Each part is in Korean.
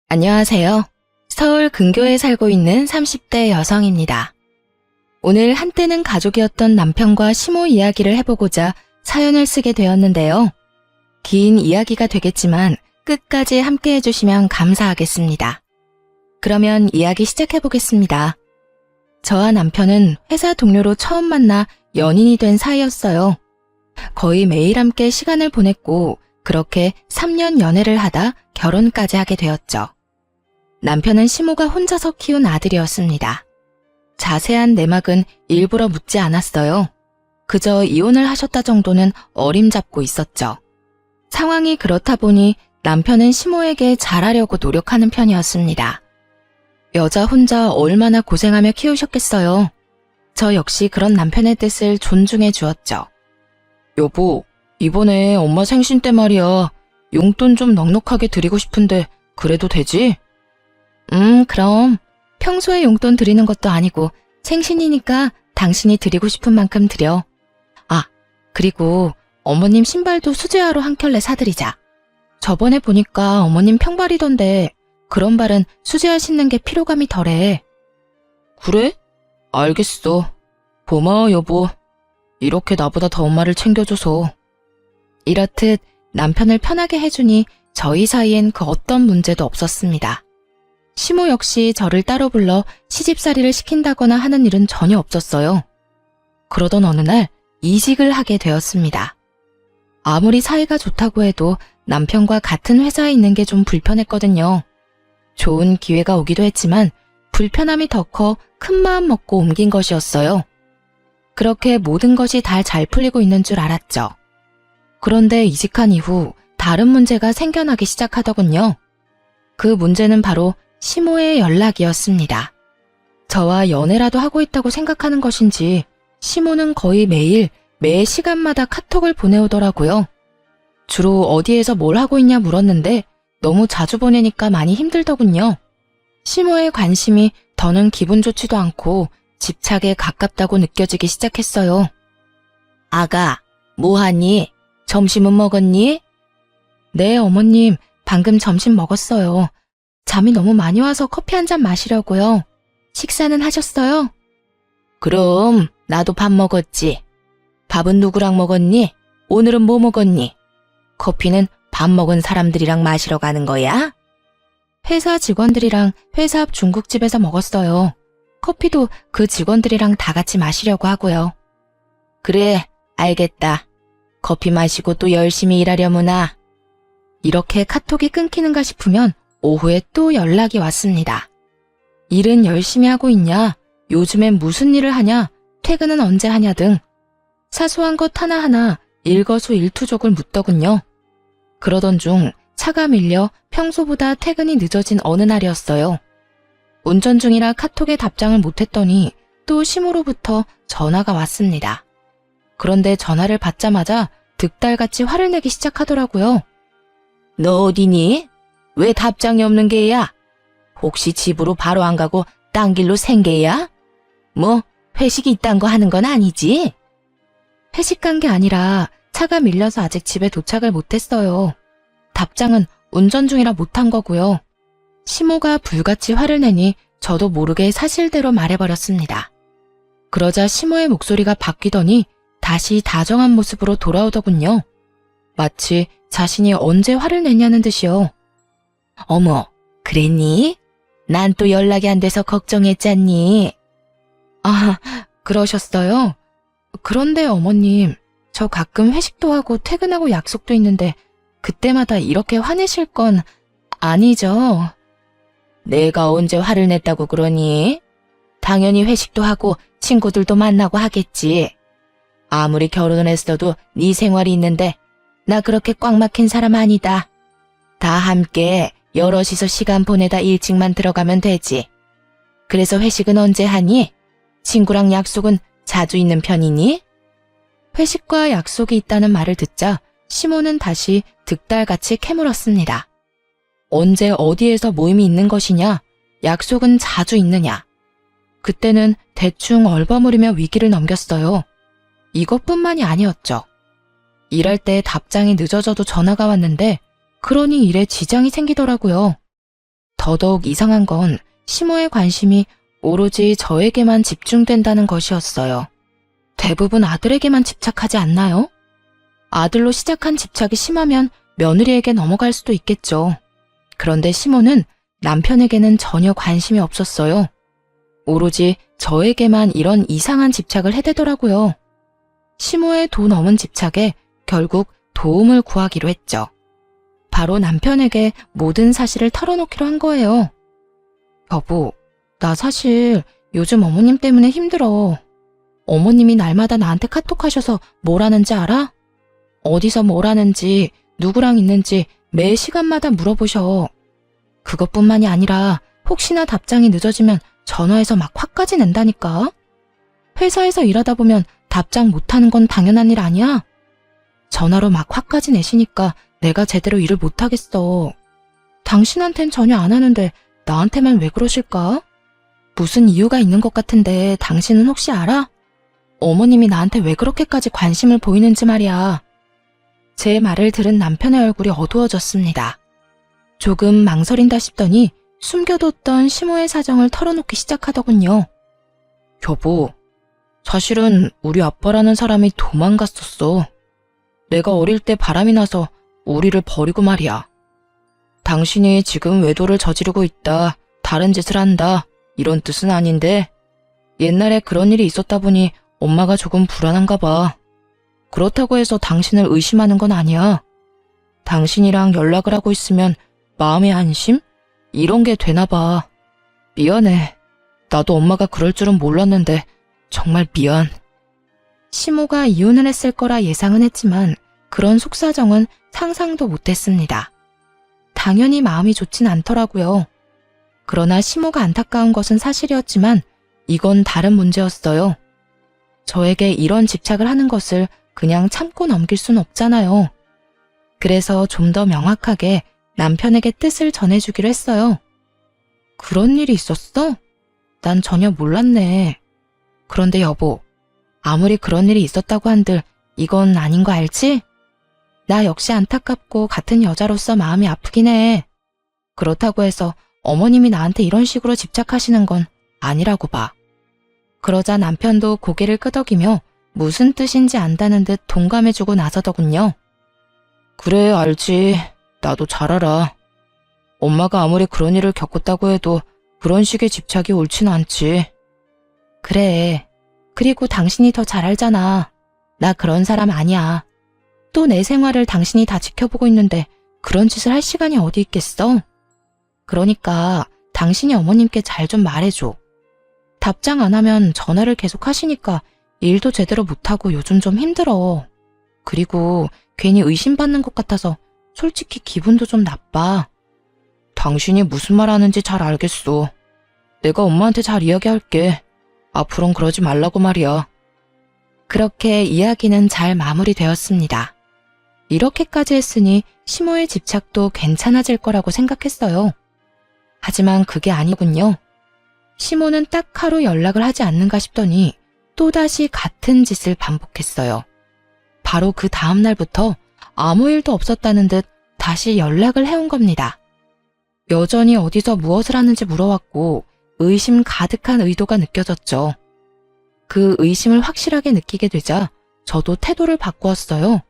안녕하세요. 서울 근교에 살고 있는 30대 여성입니다. 오늘 한때는 가족이었던 남편과 시모 이야기를 해보고자 사연을 쓰게 되었는데요. 긴 이야기가 되겠지만 끝까지 함께 해주시면 감사하겠습니다. 그러면 이야기 시작해보겠습니다. 저와 남편은 회사 동료로 처음 만나 연인이 된 사이였어요. 거의 매일 함께 시간을 보냈고 그렇게 3년 연애를 하다 결혼까지 하게 되었죠. 남편은 시모가 혼자서 키운 아들이었습니다. 자세한 내막은 일부러 묻지 않았어요. 그저 이혼을 하셨다 정도는 어림잡고 있었죠. 상황이 그렇다 보니 남편은 시모에게 잘하려고 노력하는 편이었습니다. 여자 혼자 얼마나 고생하며 키우셨겠어요. 저 역시 그런 남편의 뜻을 존중해 주었죠. 여보, 이번에 엄마 생신 때 말이야. 용돈 좀 넉넉하게 드리고 싶은데 그래도 되지? 그럼 평소에 용돈 드리는 것도 아니고 생신이니까 당신이 드리고 싶은 만큼 드려. 아, 그리고 어머님 신발도 수제화로 한 켤레 사드리자. 저번에 보니까 어머님 평발이던데 그런 발은 수제화 신는 게 피로감이 덜해. 그래? 알겠어. 고마워 여보. 이렇게 나보다 더 엄마를 챙겨줘서. 이렇듯 남편을 편하게 해주니 저희 사이엔 그 어떤 문제도 없었습니다. 시모 역시 저를 따로 불러 시집살이를 시킨다거나 하는 일은 전혀 없었어요. 그러던 어느 날 이직을 하게 되었습니다. 아무리 사이가 좋다고 해도 남편과 같은 회사에 있는 게 좀 불편했거든요. 좋은 기회가 오기도 했지만 불편함이 더 커 큰 마음 먹고 옮긴 것이었어요. 그렇게 모든 것이 다 잘 풀리고 있는 줄 알았죠. 그런데 이직한 이후 다른 문제가 생겨나기 시작하더군요. 그 문제는 바로 시모의 연락이었습니다. 저와 연애라도 하고 있다고 생각하는 것인지 시모는 거의 매일 매 시간마다 카톡을 보내오더라고요. 주로 어디에서 뭘 하고 있냐 물었는데 너무 자주 보내니까 많이 힘들더군요. 시모의 관심이 더는 기분 좋지도 않고 집착에 가깝다고 느껴지기 시작했어요. 아가, 뭐하니? 점심은 먹었니? 네, 어머님, 방금 점심 먹었어요. 잠이 너무 많이 와서 커피 한 잔 마시려고요. 식사는 하셨어요? 그럼 나도 밥 먹었지. 밥은 누구랑 먹었니? 오늘은 뭐 먹었니? 커피는 밥 먹은 사람들이랑 마시러 가는 거야? 회사 직원들이랑 회사 앞 중국집에서 먹었어요. 커피도 그 직원들이랑 다 같이 마시려고 하고요. 그래, 알겠다. 커피 마시고 또 열심히 일하려무나. 이렇게 카톡이 끊기는가 싶으면 오후에 또 연락이 왔습니다. 일은 열심히 하고 있냐? 요즘엔 무슨 일을 하냐? 퇴근은 언제 하냐 등 사소한 것 하나하나 일거수일투족을 묻더군요. 그러던 중 차가 밀려 평소보다 퇴근이 늦어진 어느 날이었어요. 운전 중이라 카톡에 답장을 못했더니 또 시모로부터 전화가 왔습니다. 그런데 전화를 받자마자 득달같이 화를 내기 시작하더라고요. 너 어디니? 왜 답장이 없는 게야? 혹시 집으로 바로 안 가고 딴 길로 생게야? 뭐 회식이 있단 거 하는 건 아니지? 회식 간 게 아니라 차가 밀려서 아직 집에 도착을 못했어요. 답장은 운전 중이라 못한 거고요. 시모가 불같이 화를 내니 저도 모르게 사실대로 말해버렸습니다. 그러자 시모의 목소리가 바뀌더니 다시 다정한 모습으로 돌아오더군요. 마치 자신이 언제 화를 냈냐는 듯이요. 어머, 그랬니? 난 또 연락이 안 돼서 걱정했잖니. 아, 그러셨어요? 그런데 어머님, 저 가끔 회식도 하고 퇴근하고 약속도 있는데 그때마다 이렇게 화내실 건 아니죠? 내가 언제 화를 냈다고 그러니? 당연히 회식도 하고 친구들도 만나고 하겠지. 아무리 결혼을 했어도 네 생활이 있는데 나 그렇게 꽉 막힌 사람 아니다. 다 함께 여럿이서 시간 보내다 일찍만 들어가면 되지. 그래서 회식은 언제 하니? 친구랑 약속은 자주 있는 편이니? 회식과 약속이 있다는 말을 듣자 시모는 다시 득달같이 캐물었습니다. 언제 어디에서 모임이 있는 것이냐? 약속은 자주 있느냐? 그때는 대충 얼버무리며 위기를 넘겼어요. 이것뿐만이 아니었죠. 일할 때 답장이 늦어져도 전화가 왔는데 그러니 일에 지장이 생기더라고요. 더더욱 이상한 건 시모의 관심이 오로지 저에게만 집중된다는 것이었어요. 대부분 아들에게만 집착하지 않나요? 아들로 시작한 집착이 심하면 며느리에게 넘어갈 수도 있겠죠. 그런데 시모는 남편에게는 전혀 관심이 없었어요. 오로지 저에게만 이런 이상한 집착을 해대더라고요. 시모의 도 넘은 집착에 결국 도움을 구하기로 했죠. 바로 남편에게 모든 사실을 털어놓기로 한 거예요. 여보, 나 사실 요즘 어머님 때문에 힘들어. 어머님이 날마다 나한테 카톡하셔서 뭘 하는지 알아? 어디서 뭘 하는지, 누구랑 있는지 매 시간마다 물어보셔. 그것뿐만이 아니라 혹시나 답장이 늦어지면 전화해서 막 화까지 낸다니까. 회사에서 일하다 보면 답장 못하는 건 당연한 일 아니야? 전화로 막 화까지 내시니까 내가 제대로 일을 못하겠어. 당신한텐 전혀 안 하는데 나한테만 왜 그러실까? 무슨 이유가 있는 것 같은데 당신은 혹시 알아? 어머님이 나한테 왜 그렇게까지 관심을 보이는지 말이야. 제 말을 들은 남편의 얼굴이 어두워졌습니다. 조금 망설인다 싶더니 숨겨뒀던 시모의 사정을 털어놓기 시작하더군요. 여보, 사실은 우리 아빠라는 사람이 도망갔었어. 내가 어릴 때 바람이 나서 우리를 버리고 말이야. 당신이 지금 외도를 저지르고 있다, 다른 짓을 한다, 이런 뜻은 아닌데 옛날에 그런 일이 있었다 보니 엄마가 조금 불안한가 봐. 그렇다고 해서 당신을 의심하는 건 아니야. 당신이랑 연락을 하고 있으면 마음의 안심? 이런 게 되나 봐. 미안해. 나도 엄마가 그럴 줄은 몰랐는데 정말 미안. 시모가 이혼을 했을 거라 예상은 했지만 그런 속사정은 상상도 못했습니다. 당연히 마음이 좋진 않더라고요. 그러나 시모가 안타까운 것은 사실이었지만 이건 다른 문제였어요. 저에게 이런 집착을 하는 것을 그냥 참고 넘길 순 없잖아요. 그래서 좀 더 명확하게 남편에게 뜻을 전해주기로 했어요. 그런 일이 있었어? 난 전혀 몰랐네. 그런데 여보, 아무리 그런 일이 있었다고 한들 이건 아닌 거 알지? 나 역시 안타깝고 같은 여자로서 마음이 아프긴 해. 그렇다고 해서 어머님이 나한테 이런 식으로 집착하시는 건 아니라고 봐. 그러자 남편도 고개를 끄덕이며 무슨 뜻인지 안다는 듯 동감해주고 나서더군요. 그래, 알지. 나도 잘 알아. 엄마가 아무리 그런 일을 겪었다고 해도 그런 식의 집착이 옳진 않지. 그래. 그리고 당신이 더 잘 알잖아. 나 그런 사람 아니야. 또 내 생활을 당신이 다 지켜보고 있는데 그런 짓을 할 시간이 어디 있겠어? 그러니까 당신이 어머님께 잘 좀 말해줘. 답장 안 하면 전화를 계속 하시니까 일도 제대로 못하고 요즘 좀 힘들어. 그리고 괜히 의심받는 것 같아서 솔직히 기분도 좀 나빠. 당신이 무슨 말 하는지 잘 알겠어. 내가 엄마한테 잘 이야기할게. 앞으론 그러지 말라고 말이야. 그렇게 이야기는 잘 마무리되었습니다. 이렇게까지 했으니 시모의 집착도 괜찮아질 거라고 생각했어요. 하지만 그게 아니군요. 시모는 딱 하루 연락을 하지 않는가 싶더니 또다시 같은 짓을 반복했어요. 바로 그 다음 날부터 아무 일도 없었다는 듯 다시 연락을 해온 겁니다. 여전히 어디서 무엇을 하는지 물어왔고 의심 가득한 의도가 느껴졌죠. 그 의심을 확실하게 느끼게 되자 저도 태도를 바꾸었어요.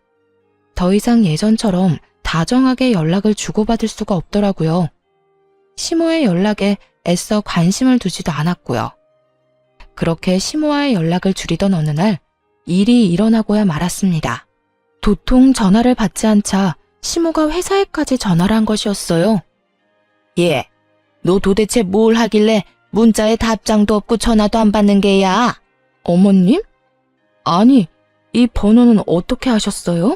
더 이상 예전처럼 다정하게 연락을 주고받을 수가 없더라고요. 시모의 연락에 애써 관심을 두지도 않았고요. 그렇게 시모와의 연락을 줄이던 어느 날 일이 일어나고야 말았습니다. 도통 전화를 받지 않자 시모가 회사에까지 전화를 한 것이었어요. 얘, 너 도대체 뭘 하길래 문자에 답장도 없고 전화도 안 받는 게야? 어머님? 아니, 이 번호는 어떻게 하셨어요?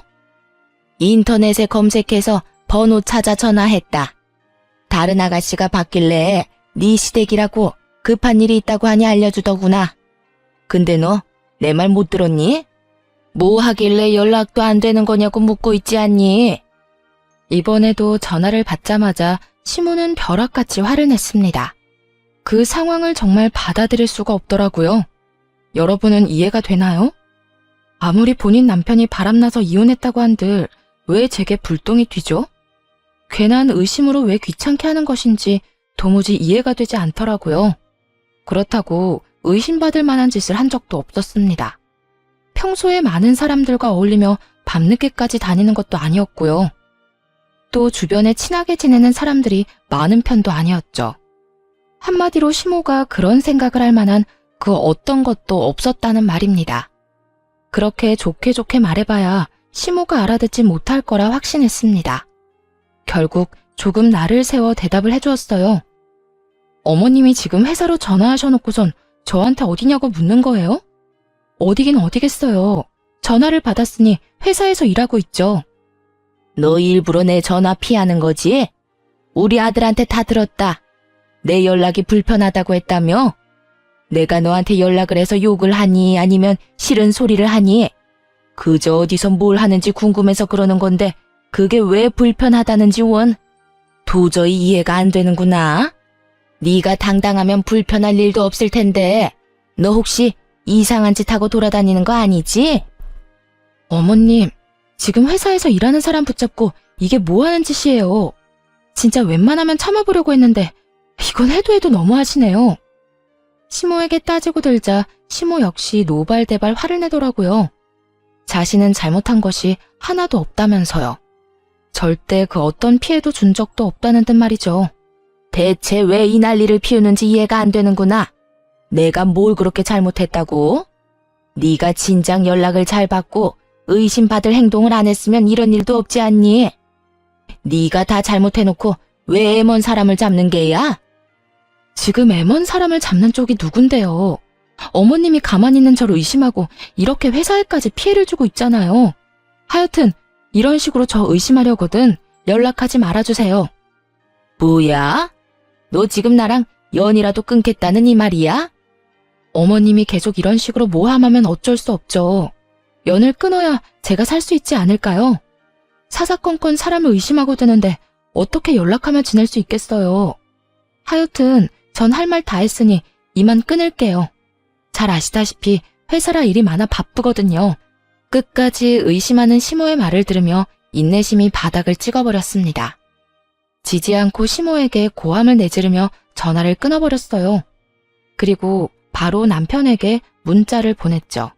인터넷에 검색해서 번호 찾아 전화했다. 다른 아가씨가 받길래 네 시댁이라고 급한 일이 있다고 하니 알려주더구나. 근데 너 내 말 못 들었니? 뭐 하길래 연락도 안 되는 거냐고 묻고 있지 않니? 이번에도 전화를 받자마자 시모는 벼락같이 화를 냈습니다. 그 상황을 정말 받아들일 수가 없더라고요. 여러분은 이해가 되나요? 아무리 본인 남편이 바람나서 이혼했다고 한들 왜 제게 불똥이 튀죠? 괜한 의심으로 왜 귀찮게 하는 것인지 도무지 이해가 되지 않더라고요. 그렇다고 의심받을 만한 짓을 한 적도 없었습니다. 평소에 많은 사람들과 어울리며 밤늦게까지 다니는 것도 아니었고요. 또 주변에 친하게 지내는 사람들이 많은 편도 아니었죠. 한마디로 시모가 그런 생각을 할 만한 그 어떤 것도 없었다는 말입니다. 그렇게 좋게 말해봐야 시모가 알아듣지 못할 거라 확신했습니다. 결국 조금 나를 세워 대답을 해주었어요. 어머님이 지금 회사로 전화하셔놓고선 저한테 어디냐고 묻는 거예요? 어디긴 어디겠어요. 전화를 받았으니 회사에서 일하고 있죠. 너 일부러 내 전화 피하는 거지? 우리 아들한테 다 들었다. 내 연락이 불편하다고 했다며? 내가 너한테 연락을 해서 욕을 하니 아니면 싫은 소리를 하니? 그저 어디서 뭘 하는지 궁금해서 그러는 건데 그게 왜 불편하다는지 원? 도저히 이해가 안 되는구나. 네가 당당하면 불편할 일도 없을 텐데 너 혹시 이상한 짓 하고 돌아다니는 거 아니지? 어머님, 지금 회사에서 일하는 사람 붙잡고 이게 뭐 하는 짓이에요? 진짜 웬만하면 참아보려고 했는데 이건 해도 너무하시네요. 시모에게 따지고 들자 시모 역시 노발대발 화를 내더라고요. 자신은 잘못한 것이 하나도 없다면서요. 절대 그 어떤 피해도 준 적도 없다는 듯 말이죠. 대체 왜 이 난리를 피우는지 이해가 안 되는구나. 내가 뭘 그렇게 잘못했다고? 네가 진작 연락을 잘 받고 의심받을 행동을 안 했으면 이런 일도 없지 않니? 네가 다 잘못해놓고 왜 애먼 사람을 잡는 게야? 지금 애먼 사람을 잡는 쪽이 누군데요? 어머님이 가만히 있는 저를 의심하고 이렇게 회사에까지 피해를 주고 있잖아요. 하여튼 이런 식으로 저 의심하려거든 연락하지 말아주세요. 뭐야? 너 지금 나랑 연이라도 끊겠다는 이 말이야? 어머님이 계속 이런 식으로 모함하면 어쩔 수 없죠. 연을 끊어야 제가 살 수 있지 않을까요? 사사건건 사람을 의심하고 드는데 어떻게 연락하며 지낼 수 있겠어요. 하여튼 전 할 말 다 했으니 이만 끊을게요. 잘 아시다시피 회사라 일이 많아 바쁘거든요. 끝까지 의심하는 시모의 말을 들으며 인내심이 바닥을 찍어버렸습니다. 지지 않고 시모에게 고함을 내지르며 전화를 끊어버렸어요. 그리고 바로 남편에게 문자를 보냈죠.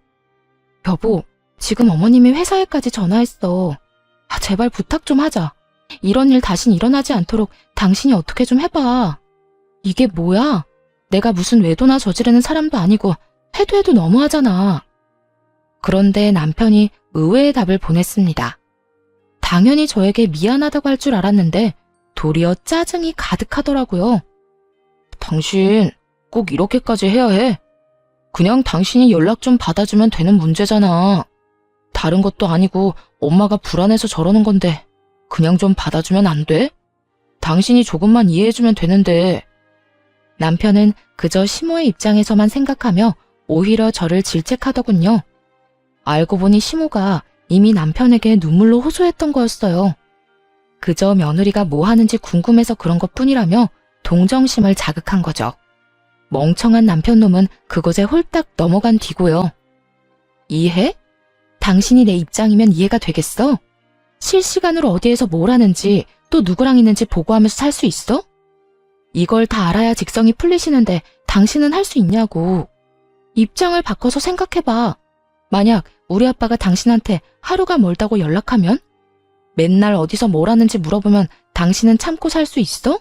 여보, 지금 어머님이 회사에까지 전화했어. 제발 부탁 좀 하자. 이런 일 다신 일어나지 않도록 당신이 어떻게 좀 해봐. 이게 뭐야? 내가 무슨 외도나 저지르는 사람도 아니고 해도 너무하잖아. 그런데 남편이 의외의 답을 보냈습니다. 당연히 저에게 미안하다고 할 줄 알았는데 도리어 짜증이 가득하더라고요. 당신 꼭 이렇게까지 해야 해? 그냥 당신이 연락 좀 받아주면 되는 문제잖아. 다른 것도 아니고 엄마가 불안해서 저러는 건데 그냥 좀 받아주면 안 돼? 당신이 조금만 이해해주면 되는데. 남편은 그저 시모의 입장에서만 생각하며 오히려 저를 질책하더군요. 알고 보니 시모가 이미 남편에게 눈물로 호소했던 거였어요. 그저 며느리가 뭐 하는지 궁금해서 그런 것뿐이라며 동정심을 자극한 거죠. 멍청한 남편놈은 그것에 홀딱 넘어간 뒤고요. 이해? 당신이 내 입장이면 이해가 되겠어? 실시간으로 어디에서 뭘 하는지 또 누구랑 있는지 보고하면서 살 수 있어? 이걸 다 알아야 직성이 풀리시는데 당신은 할 수 있냐고. 입장을 바꿔서 생각해봐. 만약 우리 아빠가 당신한테 하루가 멀다고 연락하면? 맨날 어디서 뭘 하는지 물어보면 당신은 참고 살 수 있어?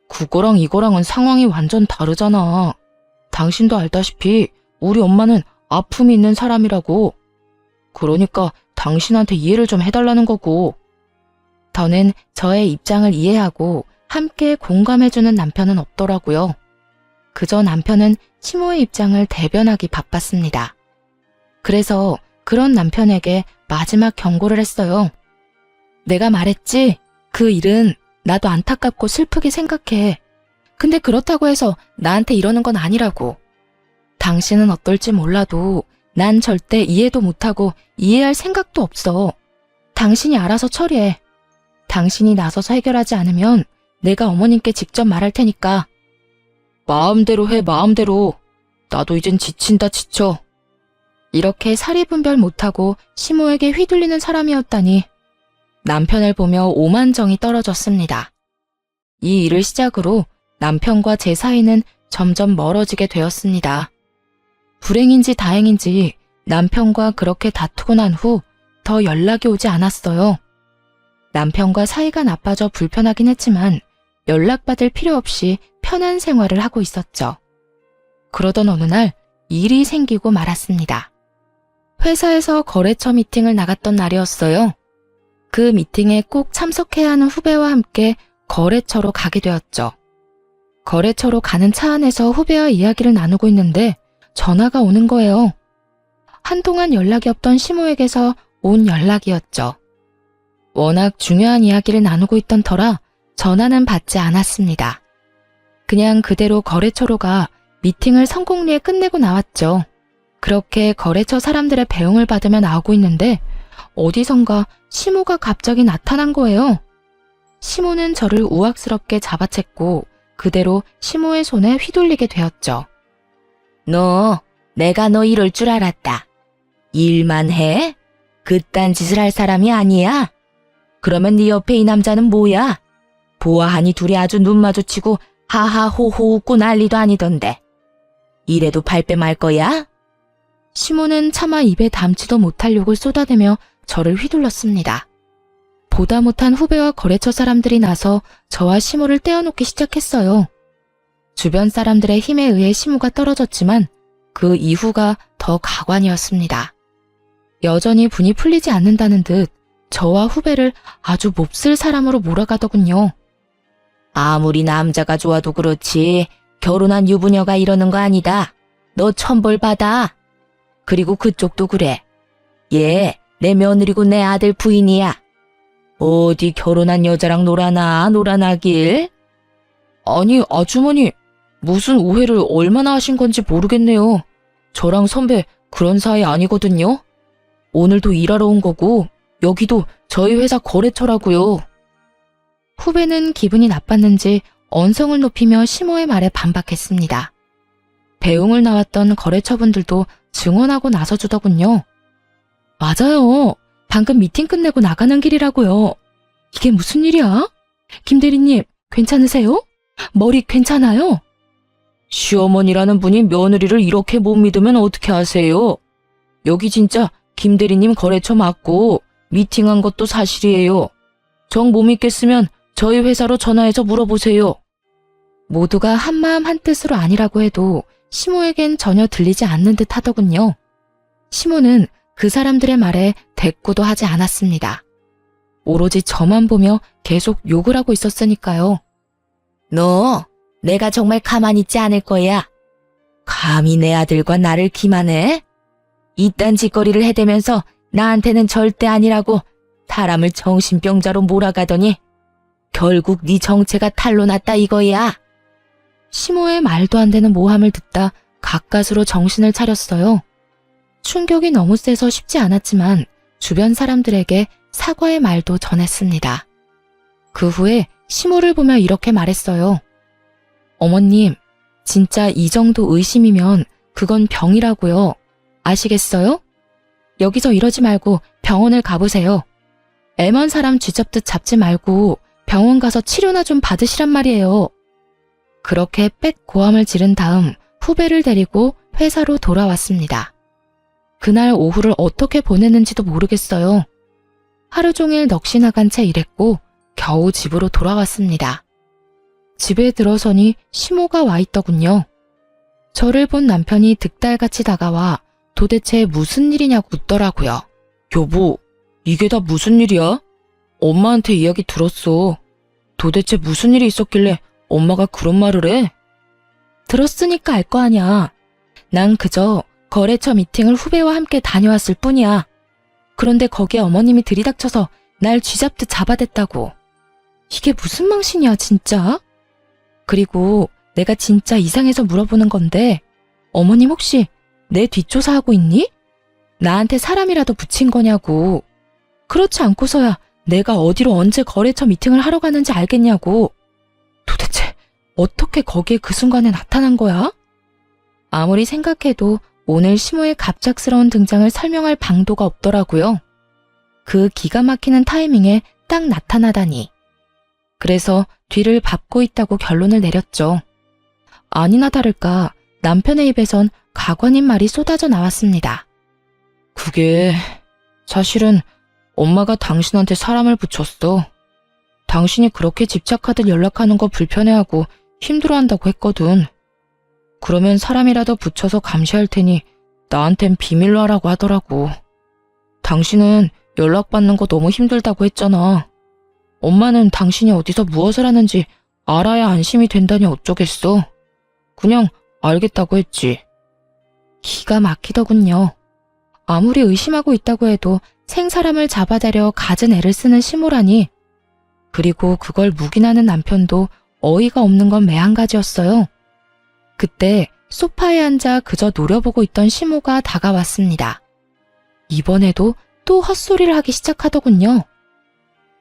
그거랑 이거랑은 상황이 완전 다르잖아. 당신도 알다시피 우리 엄마는 아픔이 있는 사람이라고. 그러니까 당신한테 이해를 좀 해달라는 거고. 저는 저의 입장을 이해하고 함께 공감해주는 남편은 없더라고요. 그저 남편은 시모의 입장을 대변하기 바빴습니다. 그래서 그런 남편에게 마지막 경고를 했어요. 내가 말했지? 그 일은 나도 안타깝고 슬프게 생각해. 근데 그렇다고 해서 나한테 이러는 건 아니라고. 당신은 어떨지 몰라도 난 절대 이해도 못하고 이해할 생각도 없어. 당신이 알아서 처리해. 당신이 나서서 해결하지 않으면 내가 어머님께 직접 말할 테니까. 마음대로 해, 마음대로. 나도 이젠 지친다, 지쳐. 이렇게 사리분별 못하고 시모에게 휘둘리는 사람이었다니. 남편을 보며 오만정이 떨어졌습니다. 이 일을 시작으로 남편과 제 사이는 점점 멀어지게 되었습니다. 불행인지 다행인지 남편과 그렇게 다투고 난 후 더 연락이 오지 않았어요. 남편과 사이가 나빠져 불편하긴 했지만 연락받을 필요 없이 편한 생활을 하고 있었죠. 그러던 어느 날 일이 생기고 말았습니다. 회사에서 거래처 미팅을 나갔던 날이었어요. 그 미팅에 꼭 참석해야 하는 후배와 함께 거래처로 가게 되었죠. 거래처로 가는 차 안에서 후배와 이야기를 나누고 있는데 전화가 오는 거예요. 한동안 연락이 없던 시모에게서 온 연락이었죠. 워낙 중요한 이야기를 나누고 있던 터라 전화는 받지 않았습니다. 그냥 그대로 거래처로 가 미팅을 성공리에 끝내고 나왔죠. 그렇게 거래처 사람들의 배웅을 받으며 나오고 있는데 어디선가 시모가 갑자기 나타난 거예요. 시모는 저를 우악스럽게 잡아챘고 그대로 시모의 손에 휘둘리게 되었죠. 내가 너 이럴 줄 알았다. 일만 해? 그딴 짓을 할 사람이 아니야. 그러면 네 옆에 이 남자는 뭐야? 보아하니 둘이 아주 눈 마주치고 하하호호 웃고 난리도 아니던데. 이래도 발뺌 할 거야? 시모는 차마 입에 담지도 못할 욕을 쏟아대며 저를 휘둘렀습니다. 보다 못한 후배와 거래처 사람들이 나서 저와 시모를 떼어놓기 시작했어요. 주변 사람들의 힘에 의해 시모가 떨어졌지만 그 이후가 더 가관이었습니다. 여전히 분이 풀리지 않는다는 듯 저와 후배를 아주 몹쓸 사람으로 몰아가더군요. 아무리 남자가 좋아도 그렇지 결혼한 유부녀가 이러는 거 아니다. 너 천벌받아. 그리고 그쪽도 그래. 얘 내 며느리고 내 아들 부인이야. 어디 결혼한 여자랑 놀아나길? 아니 아주머니 무슨 오해를 얼마나 하신 건지 모르겠네요. 저랑 선배 그런 사이 아니거든요. 오늘도 일하러 온 거고 여기도 저희 회사 거래처라고요. 후배는 기분이 나빴는지 언성을 높이며 시모의 말에 반박했습니다. 배웅을 나왔던 거래처분들도 증언하고 나서주더군요. 맞아요. 방금 미팅 끝내고 나가는 길이라고요. 이게 무슨 일이야? 김 대리님 괜찮으세요? 머리 괜찮아요? 시어머니라는 분이 며느리를 이렇게 못 믿으면 어떻게 하세요? 여기 진짜 김 대리님 거래처 맞고 미팅한 것도 사실이에요. 정 못 믿겠으면 저희 회사로 전화해서 물어보세요. 모두가 한마음 한뜻으로 아니라고 해도 시모에겐 전혀 들리지 않는 듯 하더군요. 시모는 그 사람들의 말에 대꾸도 하지 않았습니다. 오로지 저만 보며 계속 욕을 하고 있었으니까요. 너 내가 정말 가만히 있지 않을 거야. 감히 내 아들과 나를 기만해? 이딴 짓거리를 해대면서 나한테는 절대 아니라고 사람을 정신병자로 몰아가더니 결국 네 정체가 탄로 났다 이거야. 시모의 말도 안 되는 모함을 듣다 가까스로 정신을 차렸어요. 충격이 너무 세서 쉽지 않았지만 주변 사람들에게 사과의 말도 전했습니다. 그 후에 시모를 보며 이렇게 말했어요. 어머님, 진짜 이 정도 의심이면 그건 병이라고요. 아시겠어요? 여기서 이러지 말고 병원을 가보세요. 애먼 사람 쥐잡듯 잡지 말고 병원 가서 치료나 좀 받으시란 말이에요. 그렇게 빽고함을 지른 다음 후배를 데리고 회사로 돌아왔습니다. 그날 오후를 어떻게 보냈는지도 모르겠어요. 하루 종일 넋이 나간 채 일했고 겨우 집으로 돌아왔습니다. 집에 들어서니 시모가 와 있더군요. 저를 본 남편이 득달같이 다가와 도대체 무슨 일이냐고 묻더라고요. 여보, 이게 다 무슨 일이야? 엄마한테 이야기 들었어. 도대체 무슨 일이 있었길래 엄마가 그런 말을 해? 들었으니까 알 거 아냐. 난 그저 거래처 미팅을 후배와 함께 다녀왔을 뿐이야. 그런데 거기에 어머님이 들이닥쳐서 날 쥐잡듯 잡아댔다고. 이게 무슨 망신이야 진짜? 그리고 내가 진짜 이상해서 물어보는 건데 어머님 혹시 내 뒷조사하고 있니? 나한테 사람이라도 붙인 거냐고. 그렇지 않고서야 내가 어디로 언제 거래처 미팅을 하러 가는지 알겠냐고. 도대체 어떻게 거기에 그 순간에 나타난 거야? 아무리 생각해도 오늘 시모의 갑작스러운 등장을 설명할 방도가 없더라고요. 그 기가 막히는 타이밍에 딱 나타나다니. 그래서 뒤를 밟고 있다고 결론을 내렸죠. 아니나 다를까 남편의 입에선 가관인 말이 쏟아져 나왔습니다. 그게 사실은 엄마가 당신한테 사람을 붙였어. 당신이 그렇게 집착하듯 연락하는 거 불편해하고 힘들어한다고 했거든. 그러면 사람이라도 붙여서 감시할 테니 나한텐 비밀로 하라고 하더라고. 당신은 연락받는 거 너무 힘들다고 했잖아. 엄마는 당신이 어디서 무엇을 하는지 알아야 안심이 된다니 어쩌겠어. 그냥 알겠다고 했지. 기가 막히더군요. 아무리 의심하고 있다고 해도 생사람을 잡아다려 갖은 애를 쓰는 시모라니. 그리고 그걸 묵인하는 남편도 어이가 없는 건 매한가지였어요. 그때 소파에 앉아 그저 노려보고 있던 시모가 다가왔습니다. 이번에도 또 헛소리를 하기 시작하더군요.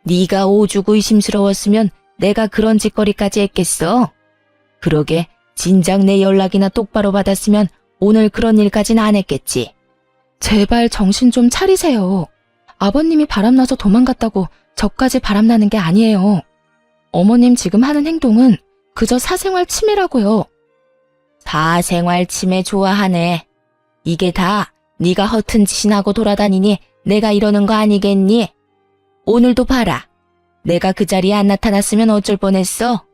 네가 오죽 의심스러웠으면 내가 그런 짓거리까지 했겠어. 그러게 진작 내 연락이나 똑바로 받았으면 오늘 그런 일까지는 안 했겠지. 제발 정신 좀 차리세요. 아버님이 바람나서 도망갔다고 저까지 바람나는 게 아니에요. 어머님 지금 하는 행동은 그저 사생활 침해라고요. 사생활 침해 좋아하네. 이게 다 네가 허튼 짓이나 하고 돌아다니니 내가 이러는 거 아니겠니? 오늘도 봐라. 내가 그 자리에 안 나타났으면 어쩔 뻔했어.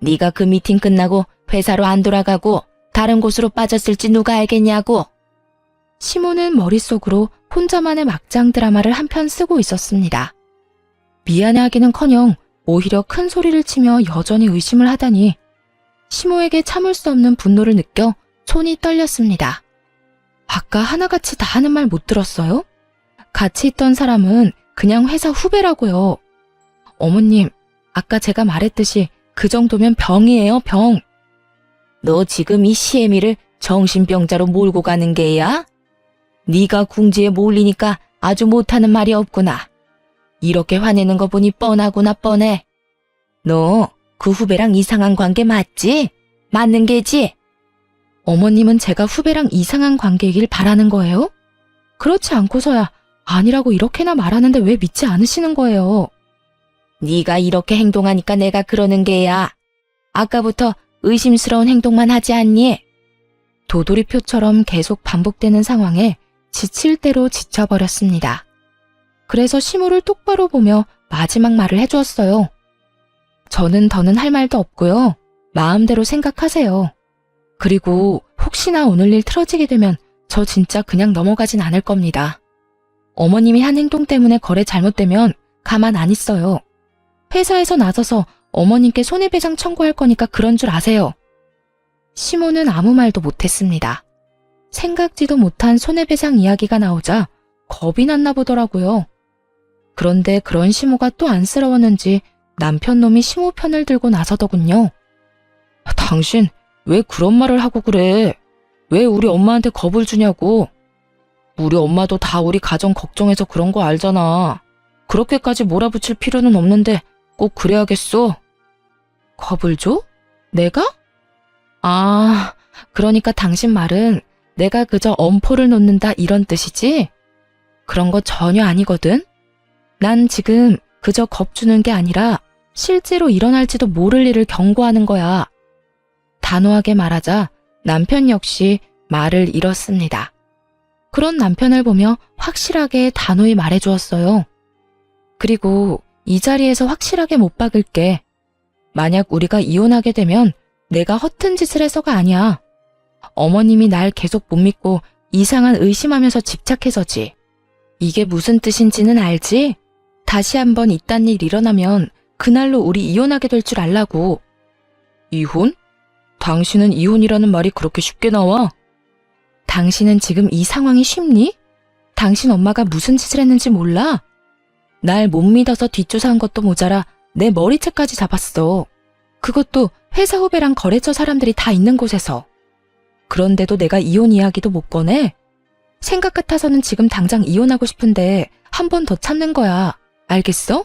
네가 그 미팅 끝나고 회사로 안 돌아가고 다른 곳으로 빠졌을지 누가 알겠냐고. 시모는 머릿속으로 혼자만의 막장 드라마를 한 편 쓰고 있었습니다. 미안해하기는커녕 오히려 큰 소리를 치며 여전히 의심을 하다니 시모에게 참을 수 없는 분노를 느껴 손이 떨렸습니다. 아까 하나같이 다 하는 말 못 들었어요? 같이 있던 사람은 그냥 회사 후배라고요. 어머님, 아까 제가 말했듯이 그 정도면 병이에요, 병. 너 지금 이 시애미를 정신병자로 몰고 가는 게야? 네가 궁지에 몰리니까 아주 못하는 말이 없구나. 이렇게 화내는 거 보니 뻔하구나 뻔해. 너 그 후배랑 이상한 관계 맞지? 맞는 게지? 어머님은 제가 후배랑 이상한 관계이길 바라는 거예요? 그렇지 않고서야 아니라고 이렇게나 말하는데 왜 믿지 않으시는 거예요? 네가 이렇게 행동하니까 내가 그러는 게야. 아까부터 의심스러운 행동만 하지 않니? 도돌이표처럼 계속 반복되는 상황에 지칠 대로 지쳐버렸습니다. 그래서 시모를 똑바로 보며 마지막 말을 해주었어요. 저는 더는 할 말도 없고요. 마음대로 생각하세요. 그리고 혹시나 오늘 일 틀어지게 되면 저 진짜 그냥 넘어가진 않을 겁니다. 어머님이 한 행동 때문에 거래 잘못되면 가만 안 있어요. 회사에서 나서서 어머님께 손해배상 청구할 거니까 그런 줄 아세요. 시모는 아무 말도 못했습니다. 생각지도 못한 손해배상 이야기가 나오자 겁이 났나 보더라고요. 그런데 그런 시모가 또 안쓰러웠는지 남편 놈이 시모 편을 들고 나서더군요. 당신 왜 그런 말을 하고 그래? 왜 우리 엄마한테 겁을 주냐고. 우리 엄마도 다 우리 가정 걱정해서 그런 거 알잖아. 그렇게까지 몰아붙일 필요는 없는데 꼭 그래야겠어? 겁을 줘? 내가? 아, 그러니까 당신 말은 내가 그저 엄포를 놓는다 이런 뜻이지? 그런 거 전혀 아니거든? 난 지금 그저 겁주는 게 아니라 실제로 일어날지도 모를 일을 경고하는 거야. 단호하게 말하자 남편 역시 말을 잃었습니다. 그런 남편을 보며 확실하게 단호히 말해주었어요. 그리고 이 자리에서 확실하게 못 박을게. 만약 우리가 이혼하게 되면 내가 허튼 짓을 해서가 아니야. 어머님이 날 계속 못 믿고 이상한 의심하면서 집착해서지. 이게 무슨 뜻인지는 알지? 다시 한번 이딴 일 일어나면 그날로 우리 이혼하게 될 줄 알라고. 이혼? 당신은 이혼이라는 말이 그렇게 쉽게 나와? 당신은 지금 이 상황이 쉽니? 당신 엄마가 무슨 짓을 했는지 몰라? 날 못 믿어서 뒷조사한 것도 모자라 내 머리채까지 잡았어. 그것도 회사 후배랑 거래처 사람들이 다 있는 곳에서. 그런데도 내가 이혼 이야기도 못 꺼내? 생각 같아서는 지금 당장 이혼하고 싶은데 한 번 더 참는 거야. 알겠어?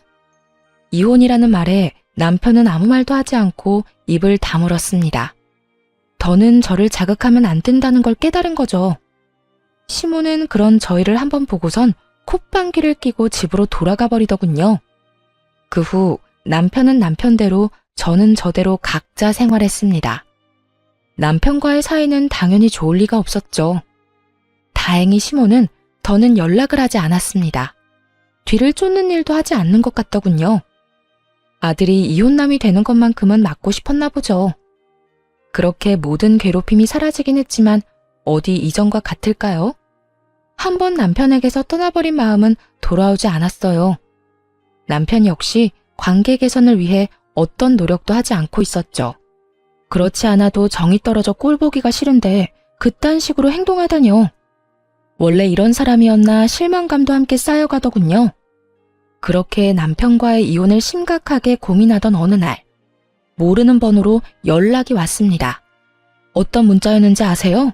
이혼이라는 말에 남편은 아무 말도 하지 않고 입을 다물었습니다. 더는 저를 자극하면 안 된다는 걸 깨달은 거죠. 시모는 그런 저희를 한번 보고선 콧방귀를 끼고 집으로 돌아가 버리더군요. 그 후 남편은 남편대로 저는 저대로 각자 생활했습니다. 남편과의 사이는 당연히 좋을 리가 없었죠. 다행히 시모는 더는 연락을 하지 않았습니다. 뒤를 쫓는 일도 하지 않는 것 같더군요. 아들이 이혼남이 되는 것만큼은 막고 싶었나 보죠. 그렇게 모든 괴롭힘이 사라지긴 했지만 어디 이전과 같을까요? 한 번 남편에게서 떠나버린 마음은 돌아오지 않았어요. 남편 역시 관계 개선을 위해 어떤 노력도 하지 않고 있었죠. 그렇지 않아도 정이 떨어져 꼴보기가 싫은데 그딴 식으로 행동하다뇨. 원래 이런 사람이었나 실망감도 함께 쌓여가더군요. 그렇게 남편과의 이혼을 심각하게 고민하던 어느 날, 모르는 번호로 연락이 왔습니다. 어떤 문자였는지 아세요?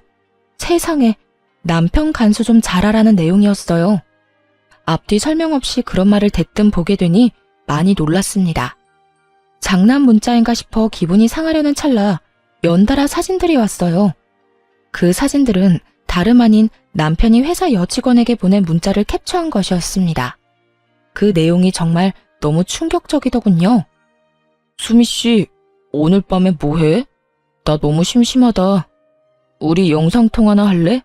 세상에, 남편 간수 좀 잘하라는 내용이었어요. 앞뒤 설명 없이 그런 말을 대뜸 보게 되니 많이 놀랐습니다. 장난 문자인가 싶어 기분이 상하려는 찰나 연달아 사진들이 왔어요. 그 사진들은 다름 아닌 남편이 회사 여직원에게 보낸 문자를 캡처한 것이었습니다. 그 내용이 정말 너무 충격적이더군요. 수미 씨, 오늘 밤에 뭐해? 나 너무 심심하다. 우리 영상통화나 할래?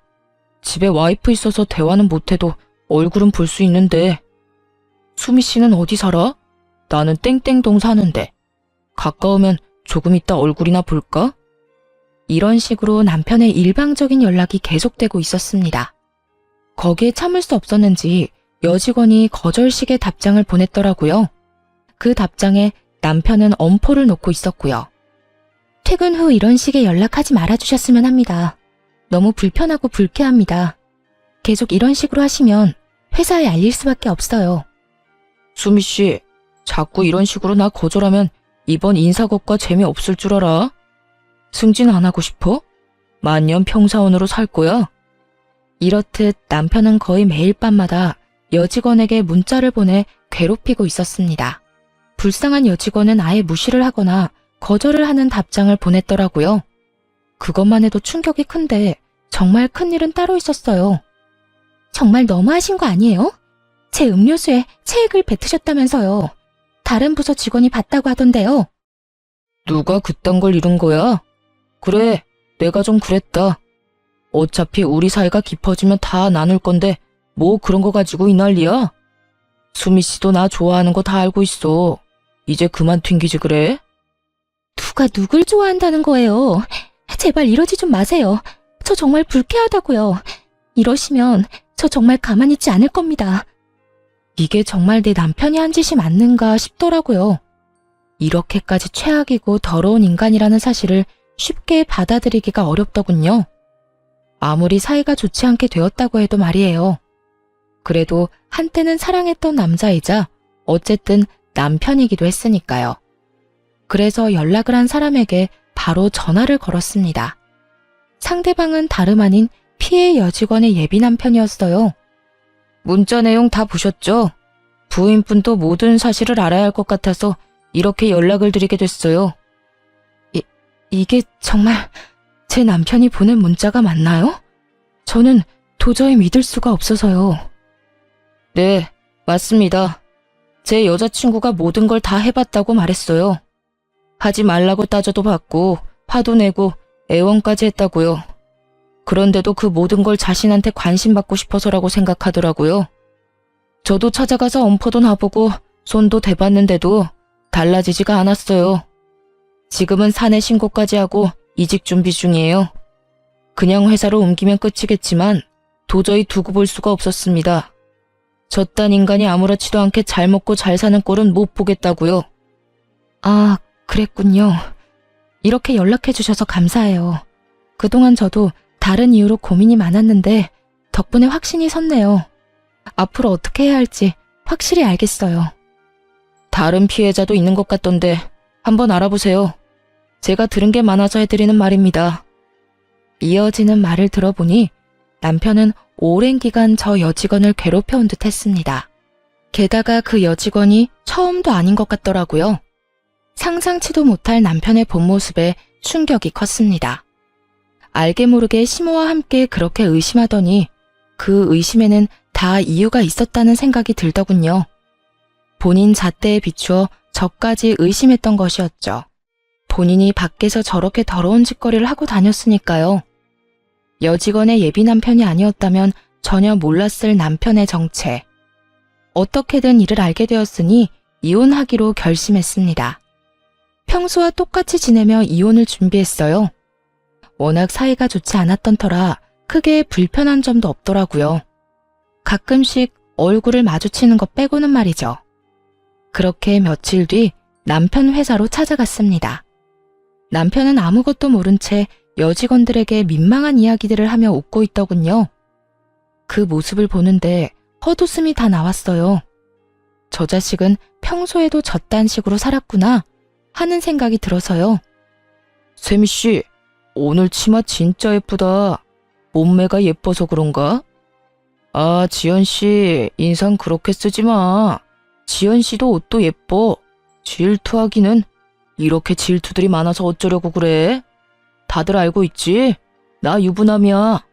집에 와이프 있어서 대화는 못해도 얼굴은 볼 수 있는데. 수미 씨는 어디 살아? 나는 땡땡동 사는데. 가까우면 조금 이따 얼굴이나 볼까? 이런 식으로 남편의 일방적인 연락이 계속되고 있었습니다. 거기에 참을 수 없었는지 여직원이 거절식의 답장을 보냈더라고요. 그 답장에 남편은 엄포를 놓고 있었고요. 퇴근 후 이런 식의 연락하지 말아주셨으면 합니다. 너무 불편하고 불쾌합니다. 계속 이런 식으로 하시면 회사에 알릴 수밖에 없어요. 수미 씨, 자꾸 이런 식으로 나 거절하면 이번 인사고과 재미없을 줄 알아? 승진 안 하고 싶어? 만년 평사원으로 살 거야? 이렇듯 남편은 거의 매일 밤마다 여직원에게 문자를 보내 괴롭히고 있었습니다. 불쌍한 여직원은 아예 무시를 하거나 거절을 하는 답장을 보냈더라고요. 그것만 해도 충격이 큰데 정말 큰일은 따로 있었어요. 정말 너무하신 거 아니에요? 제 음료수에 체액을 뱉으셨다면서요. 다른 부서 직원이 봤다고 하던데요. 누가 그딴 걸 이룬 거야? 그래, 내가 좀 그랬다. 어차피 우리 사이가 깊어지면 다 나눌 건데 뭐 그런 거 가지고 이 난리야? 수미 씨도 나 좋아하는 거 다 알고 있어. 이제 그만 튕기지 그래? 누가 누굴 좋아한다는 거예요? 제발 이러지 좀 마세요. 저 정말 불쾌하다고요. 이러시면 저 정말 가만히 있지 않을 겁니다. 이게 정말 내 남편이 한 짓이 맞는가 싶더라고요. 이렇게까지 최악이고 더러운 인간이라는 사실을 쉽게 받아들이기가 어렵더군요. 아무리 사이가 좋지 않게 되었다고 해도 말이에요. 그래도 한때는 사랑했던 남자이자 어쨌든 남편이기도 했으니까요. 그래서 연락을 한 사람에게 바로 전화를 걸었습니다. 상대방은 다름 아닌 피해 여직원의 예비 남편이었어요. 문자 내용 다 보셨죠? 부인분도 모든 사실을 알아야 할 것 같아서 이렇게 연락을 드리게 됐어요. 이게 정말 제 남편이 보낸 문자가 맞나요? 저는 도저히 믿을 수가 없어서요. 네, 맞습니다. 제 여자친구가 모든 걸 다 해봤다고 말했어요. 하지 말라고 따져도 받고 화도 내고 애원까지 했다고요. 그런데도 그 모든 걸 자신한테 관심받고 싶어서라고 생각하더라고요. 저도 찾아가서 엄포도 놔보고 손도 대봤는데도 달라지지가 않았어요. 지금은 사내 신고까지 하고 이직 준비 중이에요. 그냥 회사로 옮기면 끝이겠지만 도저히 두고 볼 수가 없었습니다. 저딴 인간이 아무렇지도 않게 잘 먹고 잘 사는 꼴은 못 보겠다고요. 아, 그랬군요. 이렇게 연락해 주셔서 감사해요. 그동안 저도 다른 이유로 고민이 많았는데 덕분에 확신이 섰네요. 앞으로 어떻게 해야 할지 확실히 알겠어요. 다른 피해자도 있는 것 같던데 한번 알아보세요. 제가 들은 게 많아서 해드리는 말입니다. 이어지는 말을 들어보니 남편은 오랜 기간 저 여직원을 괴롭혀온 듯 했습니다. 게다가 그 여직원이 처음도 아닌 것 같더라고요. 상상치도 못할 남편의 본 모습에 충격이 컸습니다. 알게 모르게 시모와 함께 그렇게 의심하더니 그 의심에는 다 이유가 있었다는 생각이 들더군요. 본인 잣대에 비추어 저까지 의심했던 것이었죠. 본인이 밖에서 저렇게 더러운 짓거리를 하고 다녔으니까요. 여직원의 예비 남편이 아니었다면 전혀 몰랐을 남편의 정체. 어떻게든 이를 알게 되었으니 이혼하기로 결심했습니다. 평소와 똑같이 지내며 이혼을 준비했어요. 워낙 사이가 좋지 않았던 터라 크게 불편한 점도 없더라고요. 가끔씩 얼굴을 마주치는 것 빼고는 말이죠. 그렇게 며칠 뒤 남편 회사로 찾아갔습니다. 남편은 아무것도 모른 채 여직원들에게 민망한 이야기들을 하며 웃고 있더군요. 그 모습을 보는데 헛웃음이 다 나왔어요. 저 자식은 평소에도 저딴 식으로 살았구나 하는 생각이 들어서요. 세미 씨, 오늘 치마 진짜 예쁘다. 몸매가 예뻐서 그런가? 아, 지연 씨, 인상 그렇게 쓰지 마. 지연 씨도 옷도 예뻐. 질투하기는. 이렇게 질투들이 많아서 어쩌려고 그래? 다들 알고 있지? 나 유부남이야.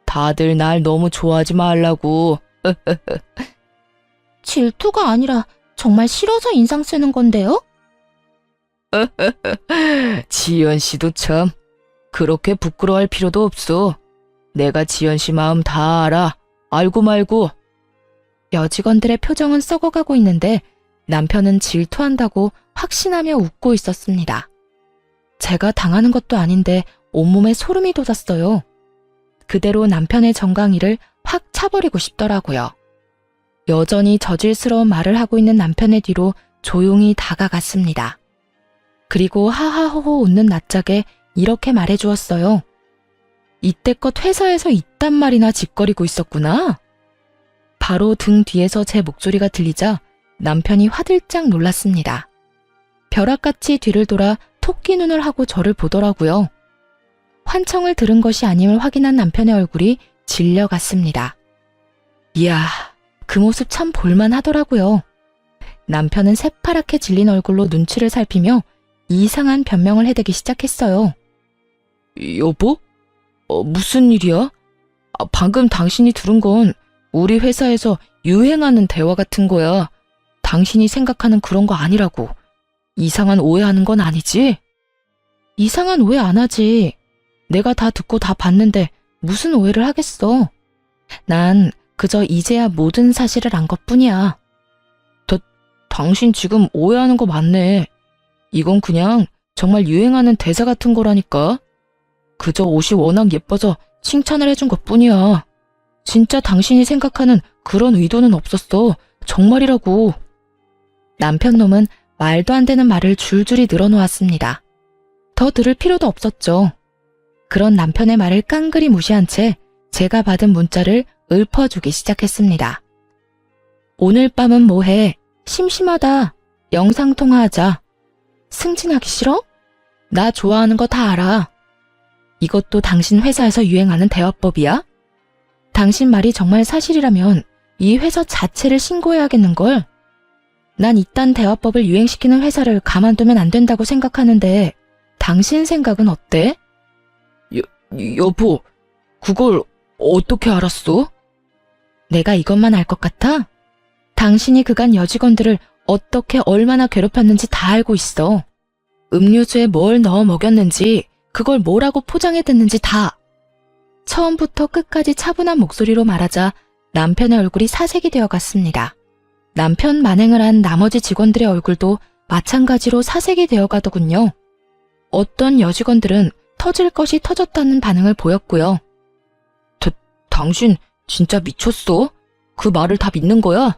다들 날 너무 좋아하지 말라고. 질투가 아니라 정말 싫어서 인상 쓰는 건데요? 지연 씨도 참 그렇게 부끄러워할 필요도 없어. 내가 지연 씨 마음 다 알아. 알고 말고. 여직원들의 표정은 썩어가고 있는데 남편은 질투한다고 확신하며 웃고 있었습니다. 제가 당하는 것도 아닌데 온몸에 소름이 돋았어요. 그대로 남편의 정강이를 확 차버리고 싶더라고요. 여전히 저질스러운 말을 하고 있는 남편의 뒤로 조용히 다가갔습니다. 그리고 하하호호 웃는 낯짝에 이렇게 말해주었어요. 이때껏 회사에서 이딴 말이나 짓거리고 있었구나. 바로 등 뒤에서 제 목소리가 들리자 남편이 화들짝 놀랐습니다. 벼락같이 뒤를 돌아 토끼 눈을 하고 저를 보더라고요. 환청을 들은 것이 아님을 확인한 남편의 얼굴이 질려갔습니다. 이야, 그 모습 참 볼만하더라고요. 남편은 새파랗게 질린 얼굴로 눈치를 살피며 이상한 변명을 해대기 시작했어요. 여보? 무슨 일이야? 방금 당신이 들은 건 우리 회사에서 유행하는 대화 같은 거야. 당신이 생각하는 그런 거 아니라고. 이상한 오해하는 건 아니지? 이상한 오해 안 하지. 내가 다 듣고 다 봤는데 무슨 오해를 하겠어. 난 그저 이제야 모든 사실을 안 것뿐이야. 당신 지금 오해하는 거 맞네. 이건 그냥 정말 유행하는 대사 같은 거라니까. 그저 옷이 워낙 예뻐서 칭찬을 해준 것뿐이야. 진짜 당신이 생각하는 그런 의도는 없었어. 정말이라고. 남편 놈은 말도 안 되는 말을 줄줄이 늘어놓았습니다. 더 들을 필요도 없었죠. 그런 남편의 말을 깡그리 무시한 채 제가 받은 문자를 읊어주기 시작했습니다. 오늘 밤은 뭐해? 심심하다. 영상통화하자. 승진하기 싫어? 나 좋아하는 거 다 알아. 이것도 당신 회사에서 유행하는 대화법이야? 당신 말이 정말 사실이라면 이 회사 자체를 신고해야겠는걸? 난 이딴 대화법을 유행시키는 회사를 가만두면 안 된다고 생각하는데 당신 생각은 어때? 여보, 그걸 어떻게 알았어? 내가 이것만 알 것 같아? 당신이 그간 여직원들을 어떻게 얼마나 괴롭혔는지 다 알고 있어. 음료수에 뭘 넣어 먹였는지, 그걸 뭐라고 포장해댔는지 다. 처음부터 끝까지 차분한 목소리로 말하자 남편의 얼굴이 사색이 되어갔습니다. 남편 만행을 한 나머지 직원들의 얼굴도 마찬가지로 사색이 되어가더군요. 어떤 여직원들은 터질 것이 터졌다는 반응을 보였고요. 당신 진짜 미쳤어? 그 말을 다 믿는 거야?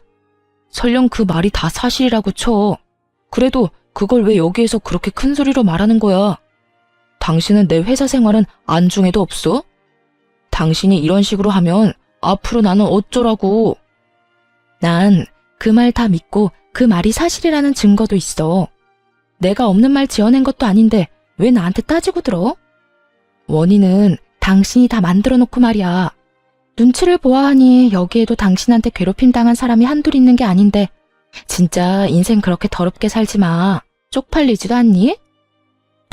설령 그 말이 다 사실이라고 쳐. 그래도 그걸 왜 여기에서 그렇게 큰 소리로 말하는 거야? 당신은 내 회사 생활은 안중에도 없어? 당신이 이런 식으로 하면 앞으로 나는 어쩌라고. 난 그 말 다 믿고 그 말이 사실이라는 증거도 있어. 내가 없는 말 지어낸 것도 아닌데 왜 나한테 따지고 들어? 원인은 당신이 다 만들어 놓고 말이야. 눈치를 보아하니 여기에도 당신한테 괴롭힘 당한 사람이 한둘 있는 게 아닌데 진짜 인생 그렇게 더럽게 살지 마. 쪽팔리지도 않니?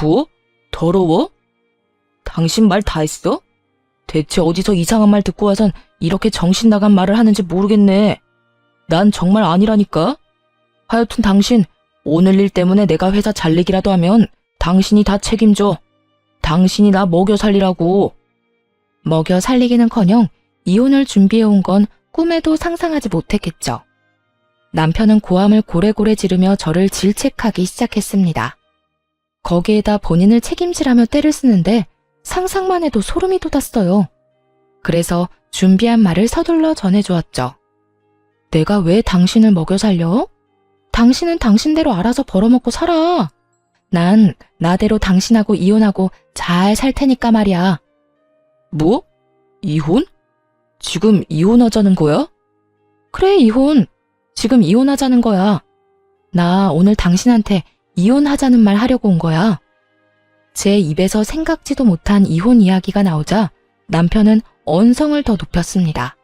뭐? 더러워? 당신 말 다 했어? 대체 어디서 이상한 말 듣고 와선 이렇게 정신 나간 말을 하는지 모르겠네. 난 정말 아니라니까. 하여튼 당신 오늘 일 때문에 내가 회사 잘리기라도 하면 당신이 다 책임져. 당신이 나 먹여 살리라고. 먹여 살리기는커녕 이혼을 준비해온 건 꿈에도 상상하지 못했겠죠. 남편은 고함을 고래고래 지르며 저를 질책하기 시작했습니다. 거기에다 본인을 책임지라며 때를 쓰는데 상상만 해도 소름이 돋았어요. 그래서 준비한 말을 서둘러 전해주었죠. 내가 왜 당신을 먹여 살려? 당신은 당신대로 알아서 벌어먹고 살아. 난 나대로 당신하고 이혼하고 잘 살 테니까 말이야. 뭐? 이혼? 지금 이혼하자는 거야? 그래, 이혼. 지금 이혼하자는 거야. 나 오늘 당신한테 이혼하자는 말 하려고 온 거야. 제 입에서 생각지도 못한 이혼 이야기가 나오자 남편은 언성을 더 높였습니다.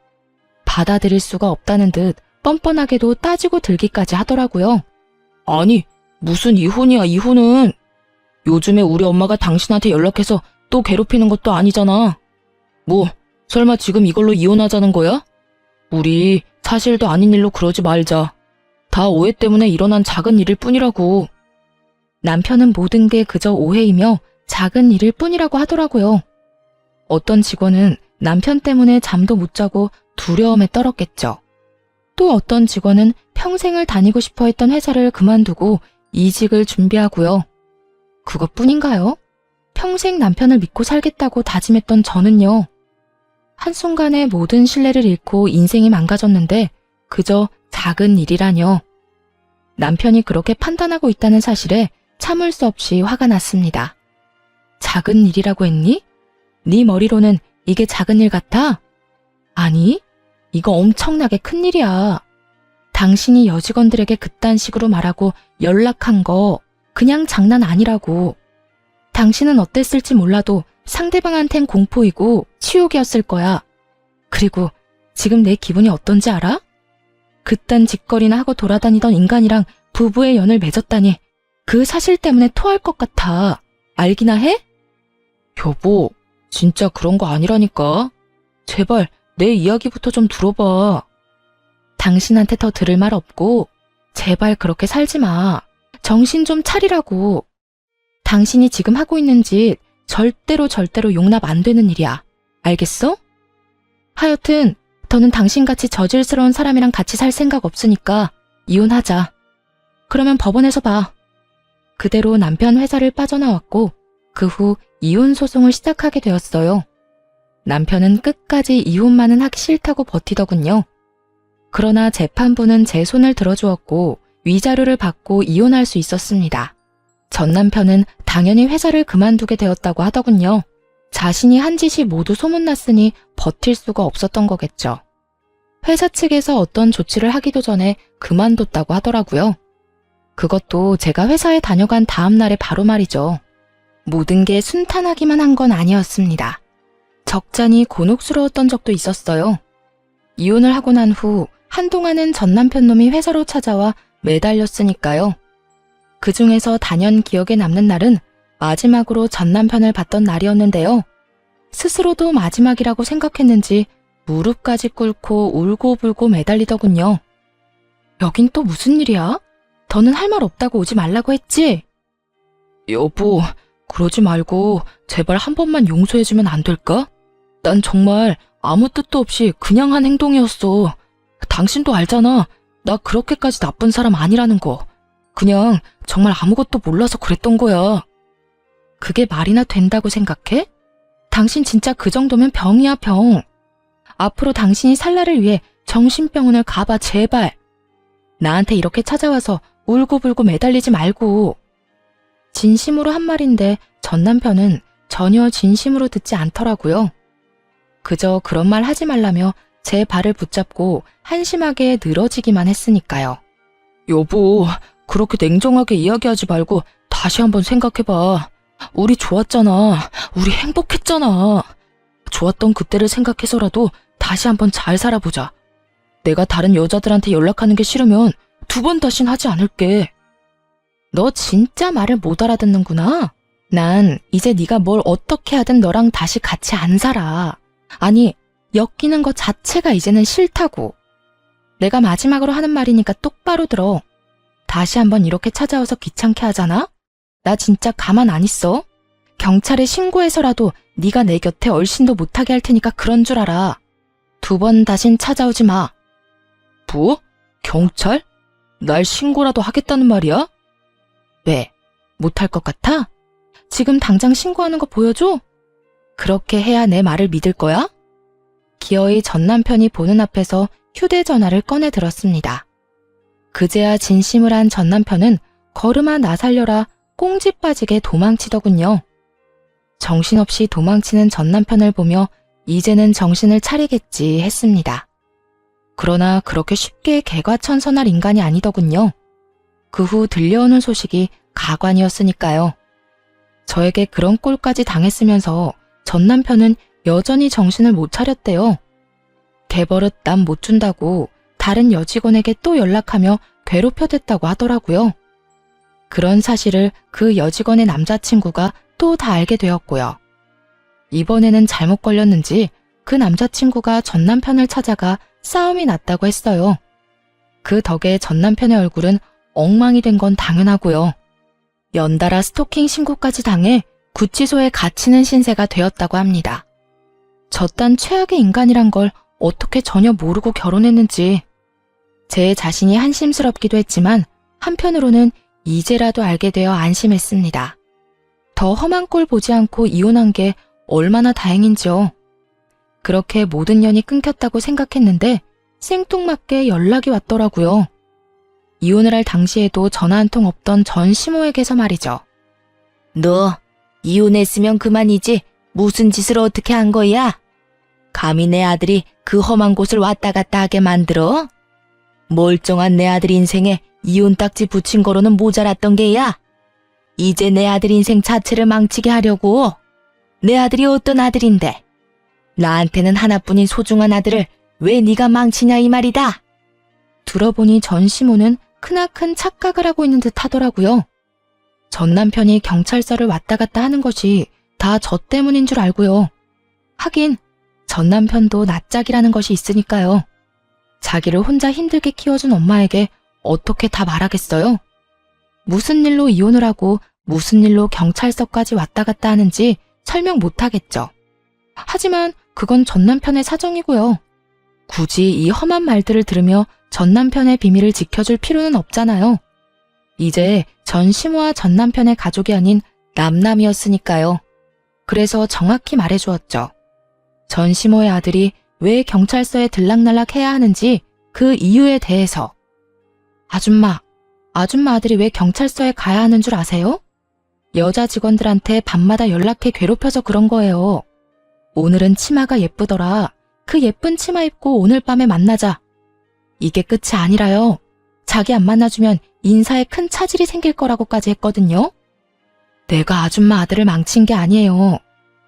받아들일 수가 없다는 듯 뻔뻔하게도 따지고 들기까지 하더라고요. 아니, 무슨 이혼이야, 이혼은. 요즘에 우리 엄마가 당신한테 연락해서 또 괴롭히는 것도 아니잖아. 뭐, 설마 지금 이걸로 이혼하자는 거야? 우리 사실도 아닌 일로 그러지 말자. 다 오해 때문에 일어난 작은 일일 뿐이라고. 남편은 모든 게 그저 오해이며 작은 일일 뿐이라고 하더라고요. 어떤 직원은 남편 때문에 잠도 못 자고 두려움에 떨었겠죠. 또 어떤 직원은 평생을 다니고 싶어 했던 회사를 그만두고 이직을 준비하고요. 그것뿐인가요? 평생 남편을 믿고 살겠다고 다짐했던 저는요. 한순간에 모든 신뢰를 잃고 인생이 망가졌는데 그저 작은 일이라뇨. 남편이 그렇게 판단하고 있다는 사실에 참을 수 없이 화가 났습니다. 작은 일이라고 했니? 네 머리로는 이게 작은 일 같아? 아니, 이거 엄청나게 큰 일이야. 당신이 여직원들에게 그딴 식으로 말하고 연락한 거 그냥 장난 아니라고. 당신은 어땠을지 몰라도 상대방한텐 공포이고 치욕이었을 거야. 그리고 지금 내 기분이 어떤지 알아? 그딴 짓거리나 하고 돌아다니던 인간이랑 부부의 연을 맺었다니 그 사실 때문에 토할 것 같아. 알기나 해? 여보, 진짜 그런 거 아니라니까. 제발 내 이야기부터 좀 들어봐. 당신한테 더 들을 말 없고 제발 그렇게 살지 마. 정신 좀 차리라고. 당신이 지금 하고 있는 짓 절대로 용납 안 되는 일이야. 알겠어? 하여튼 더는 당신같이 저질스러운 사람이랑 같이 살 생각 없으니까 이혼하자. 그러면 법원에서 봐. 그대로 남편 회사를 빠져나왔고 그 후 이혼 소송을 시작하게 되었어요. 남편은 끝까지 이혼만은 하기 싫다고 버티더군요. 그러나 재판부는 제 손을 들어주었고 위자료를 받고 이혼할 수 있었습니다. 전 남편은 당연히 회사를 그만두게 되었다고 하더군요. 자신이 한 짓이 모두 소문났으니 버틸 수가 없었던 거겠죠. 회사 측에서 어떤 조치를 하기도 전에 그만뒀다고 하더라고요. 그것도 제가 회사에 다녀간 다음 날에 바로 말이죠. 모든 게 순탄하기만 한 건 아니었습니다. 적잖이 곤혹스러웠던 적도 있었어요. 이혼을 하고 난 후 한동안은 전 남편 놈이 회사로 찾아와 매달렸으니까요. 그 중에서 단연 기억에 남는 날은 마지막으로 전 남편을 봤던 날이었는데요. 스스로도 마지막이라고 생각했는지 무릎까지 꿇고 울고불고 매달리더군요. 여긴 또 무슨 일이야? 더는 할 말 없다고 오지 말라고 했지? 여보, 그러지 말고 제발 한 번만 용서해주면 안 될까? 난 정말 아무 뜻도 없이 그냥 한 행동이었어. 당신도 알잖아. 나 그렇게까지 나쁜 사람 아니라는 거. 그냥 정말 아무것도 몰라서 그랬던 거야. 그게 말이나 된다고 생각해? 당신 진짜 그 정도면 병이야, 병. 앞으로 당신이 살 날을 위해 정신병원을 가봐, 제발. 나한테 이렇게 찾아와서 울고불고 매달리지 말고. 진심으로 한 말인데 전 남편은 전혀 진심으로 듣지 않더라고요. 그저 그런 말 하지 말라며 제 발을 붙잡고 한심하게 늘어지기만 했으니까요. 여보, 그렇게 냉정하게 이야기하지 말고 다시 한번 생각해봐. 우리 좋았잖아. 우리 행복했잖아. 좋았던 그때를 생각해서라도 다시 한번 잘 살아보자. 내가 다른 여자들한테 연락하는 게 싫으면 2번 다신 하지 않을게. 너 진짜 말을 못 알아듣는구나. 난 이제 네가 뭘 어떻게 하든 너랑 다시 같이 안 살아. 아니, 엮이는 것 자체가 이제는 싫다고. 내가 마지막으로 하는 말이니까 똑바로 들어. 다시 한번 이렇게 찾아와서 귀찮게 하잖아? 나 진짜 가만 안 있어. 경찰에 신고해서라도 네가 내 곁에 얼씬도 못하게 할 테니까 그런 줄 알아. 2번 다신 찾아오지 마. 뭐? 경찰? 날 신고라도 하겠다는 말이야? 왜? 못할 것 같아? 지금 당장 신고하는 거 보여줘? 그렇게 해야 내 말을 믿을 거야? 기어이 전 남편이 보는 앞에서 휴대전화를 꺼내 들었습니다. 그제야 진심을 한 전 남편은 걸음아 나 살려라 꽁지 빠지게 도망치더군요. 정신없이 도망치는 전 남편을 보며 이제는 정신을 차리겠지 했습니다. 그러나 그렇게 쉽게 개과천선할 인간이 아니더군요. 그 후 들려오는 소식이 가관이었으니까요. 저에게 그런 꼴까지 당했으면서 전 남편은 여전히 정신을 못 차렸대요. 개버릇 남 못 준다고 다른 여직원에게 또 연락하며 괴롭혀댔다고 하더라고요. 그런 사실을 그 여직원의 남자친구가 또 다 알게 되었고요. 이번에는 잘못 걸렸는지 그 남자친구가 전 남편을 찾아가 싸움이 났다고 했어요. 그 덕에 전 남편의 얼굴은 엉망이 된 건 당연하고요. 연달아 스토킹 신고까지 당해 구치소에 갇히는 신세가 되었다고 합니다. 저딴 최악의 인간이란 걸 어떻게 전혀 모르고 결혼했는지 제 자신이 한심스럽기도 했지만 한편으로는 이제라도 알게 되어 안심했습니다. 더 험한 꼴 보지 않고 이혼한 게 얼마나 다행인지요. 그렇게 모든 연이 끊겼다고 생각했는데 생뚱맞게 연락이 왔더라고요. 이혼을 할 당시에도 전화 한 통 없던 전 시모에게서 말이죠. 너 이혼했으면 그만이지 무슨 짓을 어떻게 한 거야? 감히 내 아들이 그 험한 곳을 왔다 갔다 하게 만들어? 멀쩡한 내 아들 인생에 이혼 딱지 붙인 거로는 모자랐던 게야. 이제 내 아들 인생 자체를 망치게 하려고. 내 아들이 어떤 아들인데? 나한테는 하나뿐인 소중한 아들을 왜 네가 망치냐 이 말이다. 들어보니 전 시모는 크나큰 착각을 하고 있는 듯 하더라고요. 전 남편이 경찰서를 왔다 갔다 하는 것이 다 저 때문인 줄 알고요. 하긴 전 남편도 낯짝이라는 것이 있으니까요. 자기를 혼자 힘들게 키워준 엄마에게 어떻게 다 말하겠어요? 무슨 일로 이혼을 하고 무슨 일로 경찰서까지 왔다 갔다 하는지 설명 못하겠죠. 하지만 그건 전 남편의 사정이고요. 굳이 이 험한 말들을 들으며 전 남편의 비밀을 지켜줄 필요는 없잖아요. 이제 전 시모와 전 남편의 가족이 아닌 남남이었으니까요. 그래서 정확히 말해주었죠. 전 시모의 아들이 왜 경찰서에 들락날락 해야 하는지 그 이유에 대해서. 아줌마 아들이 왜 경찰서에 가야 하는 줄 아세요? 여자 직원들한테 밤마다 연락해 괴롭혀서 그런 거예요. 오늘은 치마가 예쁘더라. 그 예쁜 치마 입고 오늘 밤에 만나자. 이게 끝이 아니라요. 자기 안 만나주면 인사에 큰 차질이 생길 거라고까지 했거든요. 내가 아줌마 아들을 망친 게 아니에요.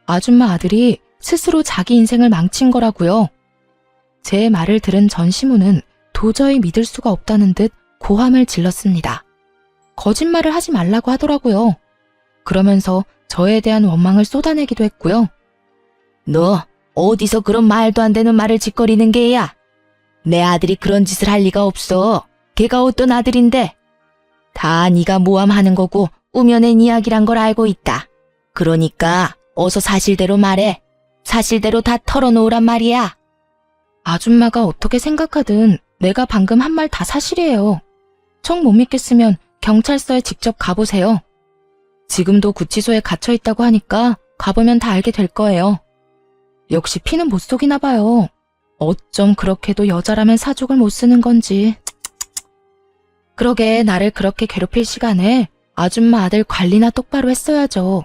아줌마 아들이 스스로 자기 인생을 망친 거라고요. 제 말을 들은 전 시모는 도저히 믿을 수가 없다는 듯 고함을 질렀습니다. 거짓말을 하지 말라고 하더라고요. 그러면서 저에 대한 원망을 쏟아내기도 했고요. 너 어디서 그런 말도 안 되는 말을 짓거리는 게야? 내 아들이 그런 짓을 할 리가 없어. 걔가 어떤 아들인데? 다 네가 모함하는 거고 우며낸 이야기란 걸 알고 있다. 그러니까 어서 사실대로 말해. 사실대로 다 털어놓으란 말이야. 아줌마가 어떻게 생각하든 내가 방금 한 말 다 사실이에요. 정 못 믿겠으면 경찰서에 직접 가보세요. 지금도 구치소에 갇혀 있다고 하니까 가보면 다 알게 될 거예요. 역시 피는 못 속이나 봐요. 어쩜 그렇게도 여자라면 사족을 못 쓰는 건지. 그러게 나를 그렇게 괴롭힐 시간에 아줌마 아들 관리나 똑바로 했어야죠.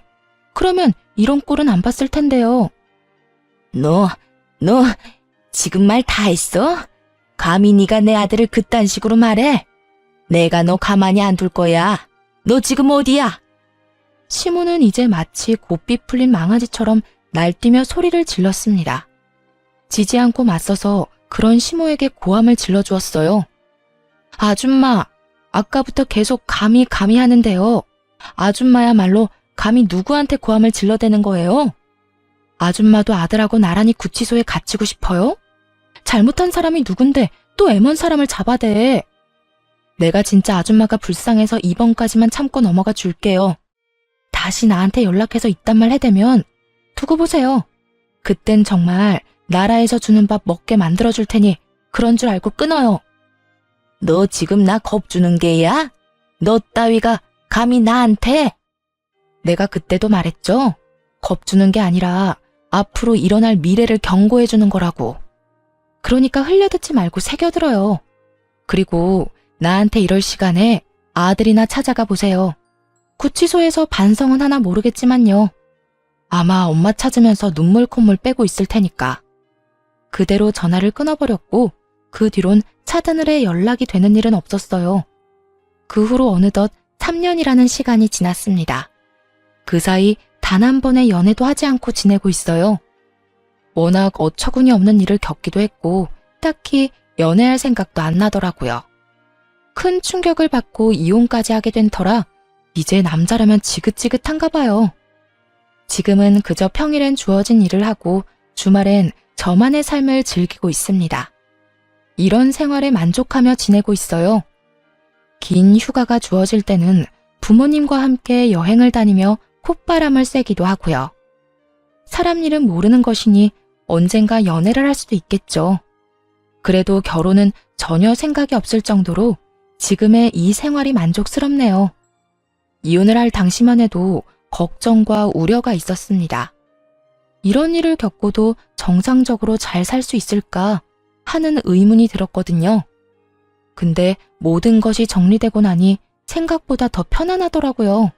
그러면 이런 꼴은 안 봤을 텐데요. 너 지금 말 다 했어? 감히 네가 내 아들을 그딴 식으로 말해? 내가 너 가만히 안 둘 거야. 너 지금 어디야? 시모는 이제 마치 고삐 풀린 망아지처럼 날뛰며 소리를 질렀습니다. 지지 않고 맞서서 그런 시모에게 고함을 질러주었어요. 아줌마, 아까부터 계속 감히 하는데요. 아줌마야말로 감히 누구한테 고함을 질러대는 거예요? 아줌마도 아들하고 나란히 구치소에 갇히고 싶어요? 잘못한 사람이 누군데 또 애먼 사람을 잡아대. 내가 진짜 아줌마가 불쌍해서 이번까지만 참고 넘어가 줄게요. 다시 나한테 연락해서 이딴 말 해대면 두고 보세요. 그땐 정말 나라에서 주는 밥 먹게 만들어줄 테니 그런 줄 알고 끊어요. 너 지금 나 겁주는 게야? 너 따위가 감히 나한테? 내가 그때도 말했죠. 겁주는 게 아니라 앞으로 일어날 미래를 경고해주는 거라고. 그러니까 흘려듣지 말고 새겨들어요. 그리고 나한테 이럴 시간에 아들이나 찾아가 보세요. 구치소에서 반성은 하나 모르겠지만요. 아마 엄마 찾으면서 눈물 콧물 빼고 있을 테니까. 그대로 전화를 끊어버렸고 그 뒤론 차드늘에 연락이 되는 일은 없었어요. 그 후로 어느덧 3년이라는 시간이 지났습니다. 그 사이 단 한 번의 연애도 하지 않고 지내고 있어요. 워낙 어처구니 없는 일을 겪기도 했고 딱히 연애할 생각도 안 나더라고요. 큰 충격을 받고 이혼까지 하게 된 터라 이제 남자라면 지긋지긋한가 봐요. 지금은 그저 평일엔 주어진 일을 하고 주말엔 저만의 삶을 즐기고 있습니다. 이런 생활에 만족하며 지내고 있어요. 긴 휴가가 주어질 때는 부모님과 함께 여행을 다니며 콧바람을 쐬기도 하고요. 사람 일은 모르는 것이니 언젠가 연애를 할 수도 있겠죠. 그래도 결혼은 전혀 생각이 없을 정도로 지금의 이 생활이 만족스럽네요. 이혼을 할 당시만 해도 걱정과 우려가 있었습니다. 이런 일을 겪고도 정상적으로 잘 살 수 있을까 하는 의문이 들었거든요. 근데 모든 것이 정리되고 나니 생각보다 더 편안하더라고요.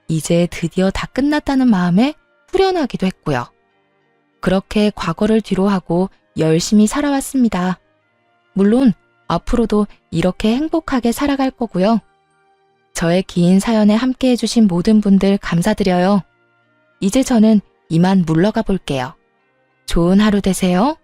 이제 드디어 다 끝났다는 마음에 후련하기도 했고요. 그렇게 과거를 뒤로하고 열심히 살아왔습니다. 물론 앞으로도 이렇게 행복하게 살아갈 거고요. 저의 긴 사연에 함께 해주신 모든 분들 감사드려요. 이제 저는 이만 물러가 볼게요. 좋은 하루 되세요.